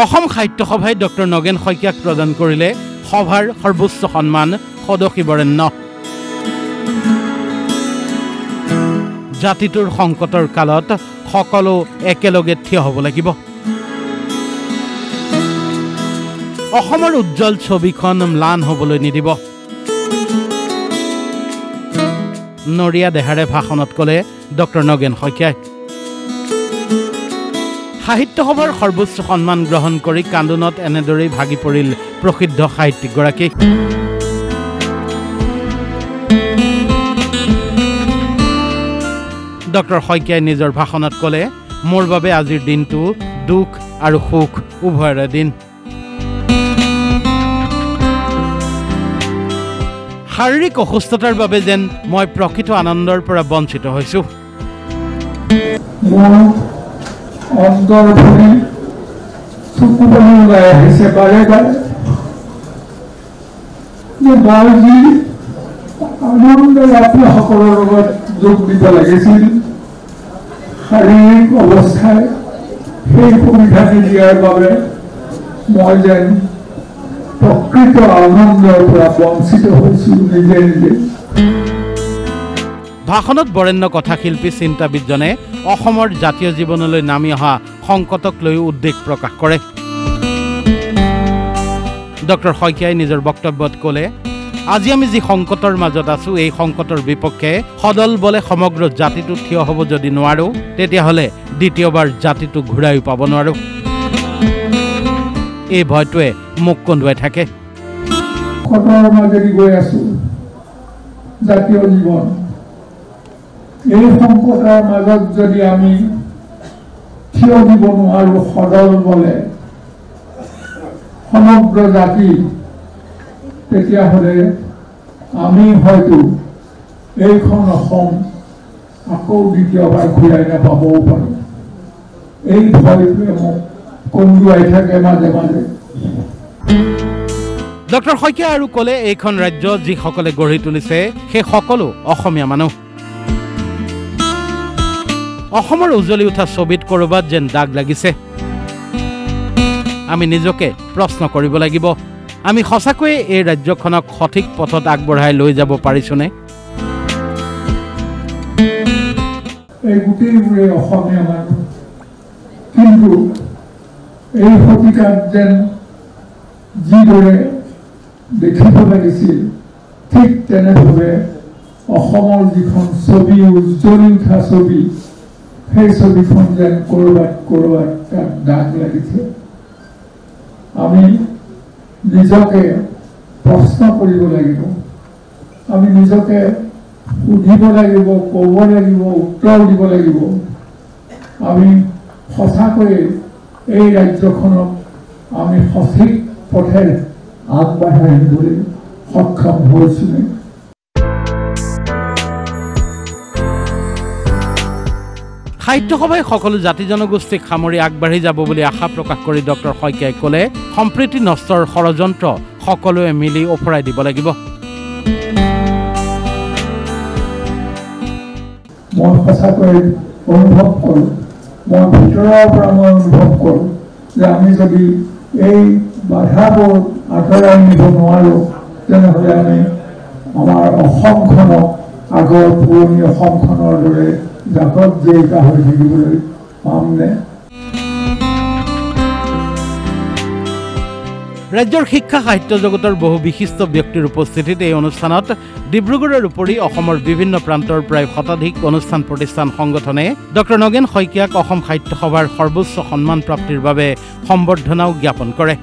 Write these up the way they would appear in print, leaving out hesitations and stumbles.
অসম সাহিত্য সভাই ডক্টৰ নগেন শইকীয়াক প্ৰদান কৰিলে সভাৰ সৰ্বোচ্চ সন্মান সদসী বৰেণ্য। জাতিটোৰ সংকটৰ কালত সকলো একেলগে থিয় হ'ব লাগিব। অসমৰ উজ্জ্বল ছবিখন ম্লান হ'বলৈ নিদিব। নৰিয়া দেহাৰে ভাষণত ক'লে ডক্টৰ নগেন শইকীয়াই। সাহিত্য সভাৰ সৰ্বোচ্চ সন্মান গ্ৰহণ কৰি কান্দোনত এনেদৰেই ভাগি পৰিল প্ৰসিদ্ধ সাহিত্যিকগৰাকী। ডক্টৰ শইকীয়াই নিজৰ ভাষণত ক'লে, মোৰ বাবে আজিৰ দিনটো দুখ আৰু সুখ উভয়ৰে দিন। শাৰীৰিক অসুস্থতাৰ বাবে যেন মই প্ৰকৃত আনন্দৰ পৰা বঞ্চিত হৈছোঁ। অন্তৰখনে চকু পানী ওলাই আহিছে বাৰে বাৰে যে মই যি আনন্দ সকলৰ লগত যোগ দিব লাগিছিল, শাৰীৰিক অৱস্থাই সেই সুবিধাটো দিয়াৰ বাবে মই যেন প্ৰকৃত আনন্দৰ পৰা বঞ্চিত হৈছোঁ নিজে নিজে। ভাষণত বৰেণ্য কথাশিল্পী চিন্তাবিদজনে অসমৰ জাতীয় জীৱনলৈ নামি অহা সংকটক লৈ উদ্বেগ প্ৰকাশ কৰে। ডক্টৰ শইকীয়াই নিজৰ বক্তব্যত ক'লে, আজি আমি যি সংকটৰ মাজত আছো, এই সংকটৰ বিপক্ষে সদল বলে সমগ্ৰ জাতিটো থিয় হ'ব যদি নোৱাৰো, তেতিয়াহ'লে দ্বিতীয়বাৰ জাতিটো ঘূৰাই পাব নোৱাৰো। এই ভয়টোৱে মোক কন্দুৱাই থাকে। সংকটৰ মাজেদি গৈ আছো জাতীয় জীৱন। এই সংকটৰ মাজত যদি আমি থিয় দিব নোৱাৰো সদল বলে সমগ্ৰ জাতি, তেতিয়াহ'লে আমি হয়তো এইখন অসম আকৌ দ্বিতীয়বাৰ ঘূৰাই নাপাবও পাৰোঁ। এই ভয়টোৱে মোক কন্দুৱাই থাকে মাজে মাজে। ডক্টৰ শইকীয়া আৰু ক'লে, এইখন ৰাজ্য যিসকলে গঢ়ি তুলিছে সেই সকলো অসমীয়া মানুহ। অসমৰ উজ্বলি উঠা ছবিত ক'ৰবাত যেন দাগ লাগিছে। আমি নিজকে প্ৰশ্ন কৰিব লাগিব, আমি সঁচাকৈয়ে এই ৰাজ্যখনক সঠিক পথত আগবঢ়াই লৈ যাব পাৰিছোনে? এই গোটেইবোৰে অসমীয়া মানুহ, কিন্তু এই শতিকাত যেন যিদৰে দেখিব লাগিছিল, ঠিক তেনেদৰে অসমৰ যিখন ছবি, উজ্বলি উঠা ছবি, সেই ছবিখন যেন ক'ৰবাত তাত দাগ লাগিছে। আমি নিজকে প্ৰশ্ন কৰিব লাগিব, আমি নিজকে সুধিব লাগিব, ক'ব লাগিব, উত্তৰ দিব লাগিব, আমি সঁচাকৈয়ে এই ৰাজ্যখনক আমি সঠিক পথে আগবাঢ়াই আনিবলৈ সক্ষম হৈছোনে? সাহিত্য সভাই সকলো জাতি জনগোষ্ঠীক সামৰি আগবাঢ়ি যাব বুলি আশা প্ৰকাশ কৰি ডক্টৰ শইকীয়াই ক'লে, সম্প্ৰীতি নষ্টৰ ষড়যন্ত্ৰ সকলোৱে মিলি ওফৰাই দিব লাগিব। মই সঁচাকৈ অনুভৱ কৰোঁ, মই ভিতৰৰ পৰা মই অনুভৱ কৰোঁ যে আমি যদি এই বাধাবোৰ আঁতৰাই নিব নোৱাৰোঁ, তেনেহ'লে আমি আমাৰ অসমখনক আগৰ পুৰণি অসমখনৰ দৰে জাকত জীয়িকা হৈ থাকিবলৈ পামনে? ৰাজ্যৰ শিক্ষা সাহিত্য জগতৰ বহু বিশিষ্ট ব্যক্তিৰ উপস্থিতিত এই অনুষ্ঠানত ডিব্ৰুগড়ৰ উপৰি অসমৰ বিভিন্ন প্ৰান্তৰ প্ৰায় শতাধিক অনুষ্ঠান প্ৰতিষ্ঠান সংগঠনে ডক্টৰ নগেন শইকীয়াক অসম সাহিত্য সভাৰ সৰ্বোচ্চ সন্মান প্ৰাপ্তিৰ বাবে সম্বৰ্ধনাও জ্ঞাপন কৰে।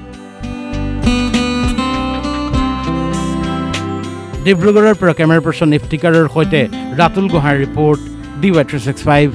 ডিব্ৰুগড়ৰ পৰা কেমেৰা পাৰ্চন ইফতিকাৰৰ সৈতে ৰাতুল গোহাঁইৰ ৰিপৰ্ট, DY365।